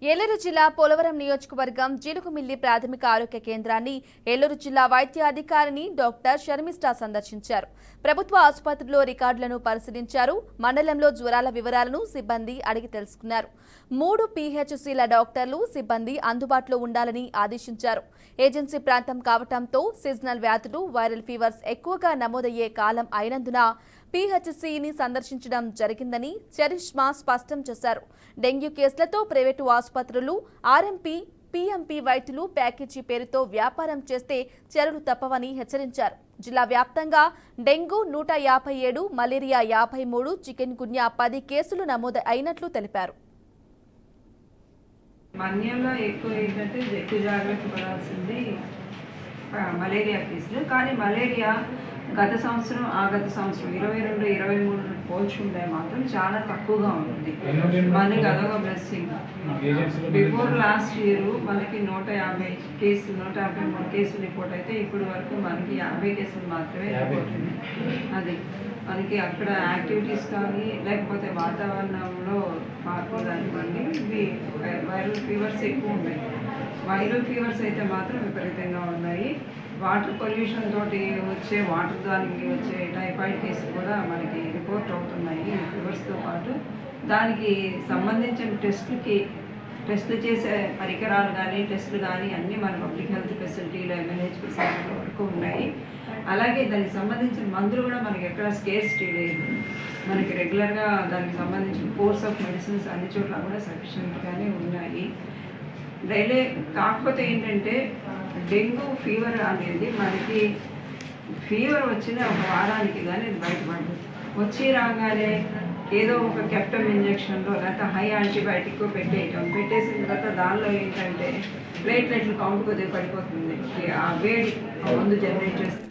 ఏలూరు జిల్లా పోలవరం నియోజకవర్గం జీలుగుమిల్లి ప్రాథమిక ఆరోగ్య కేంద్రాన్ని ఏలూరు జిల్లా వైద్య అధికారిని డాక్టర్ షర్మిష్ఠా సందర్శించారు. ప్రభుత్వ ఆసుపత్రిలో రికార్డులను పరిశీలించారు. మండలంలో జ్వరాల వివరాలను సిబ్బంది అడిగి తెలుసుకున్నారు. 3 PHCల డాక్టర్లు సిబ్బంది అందుబాటులో ఉండాలని ఆదేశించారు. ఏజెన్సీ ప్రాంతం కావడంతో సీజనల్ వ్యాధులు, వైరల్ ఫీవర్స్ ఎక్కువగా నమోదయ్యే కాలం అయినందున PHCని సందర్శించడం జరిగిందని చరిష్మా స్పష్టం చేశారు. డెంగ్యూ కేసులతో ప్రైవేటు ఆసుపత్రులు, ఆర్ఎంపీ, PMP వైద్యులు ప్యాకేజీ పేరుతో వ్యాపారం చేస్తే చర్యలు తప్పవని హెచ్చరించారు. జిల్లా వ్యాప్తంగా డెంగ్యూ 157, మలేరియా 53, చికెన్ గున్యా 10 కేసులు నమోదు అయినట్లు తెలిపారు. మన్యంలో ఎక్కువ ఏంటంటే ఎక్కువ జాగ్రత్త పడాల్సింది మలేరియా కేసులు. కానీ మలేరియా గత సంవత్సరం 22-23 పోల్చుకుంటే మాత్రం చాలా తక్కువగా ఉంటుంది. మనకి అదొక బ్లెస్సింగ్. బిఫోర్ లాస్ట్ ఇయర్ మనకి 153 కేసులు రిపోర్ట్ అయితే ఇప్పుడు వరకు మనకి 50 కేసులు మాత్రమే రిపోర్ట్ ఉంది. అది మనకి అక్కడ యాక్టివిటీస్ కానీ లేకపోతే వాతావరణంలో మార్పులు కానివ్వండి, ఇవి వైరల్ ఫీవర్స్ ఎక్కువ ఉన్నాయి. వైరల్ ఫీవర్స్ అయితే మాత్రం విపరీతంగా ఉన్నాయి. వాటర్ పొల్యూషన్ తోటి వచ్చే వాటర్ దానికి వచ్చే టైఫాయిడ్ కేసులు కూడా మనకి రిపోర్ట్ అవుతున్నాయి. ఫీవర్స్తో పాటు దానికి సంబంధించిన టెస్టులు చేసే పరికరాలు కానీ టెస్టులు కానీ అన్నీ మన పబ్లిక్ హెల్త్ ఫెసిలిటీలు, MNH ఫెసిలిటీల వరకు ఉన్నాయి. అలాగే దానికి సంబంధించిన మందులు కూడా మనకి ఎక్కడ స్కేర్సిటీ లేదు. మనకి రెగ్యులర్గా దానికి సంబంధించిన కోర్స్ ఆఫ్ మెడిసిన్స్ అన్ని చోట్ల కూడా సఫిషియెంట్గానే ఉన్నాయి. డైలీ కాకపోతే ఏంటంటే డెంగ్యూ ఫీవర్ అనేది మనకి ఫీవర్ వచ్చిన ఒక వారానికి కానీ అది బయటపడదు. వచ్చి రాగానే ఏదో ఒక కెప్టమ్ ఇంజెక్షన్లో లేకపోతే హై యాంటీబయాటిక్ పెట్టేసిన తర్వాత దానిలో ఏంటంటే ప్లేట్లెట్లు కౌంట్ కొద్దిగా పడిపోతుంది. ఆ వేడి మందు జనరేట్ చేస్తుంది.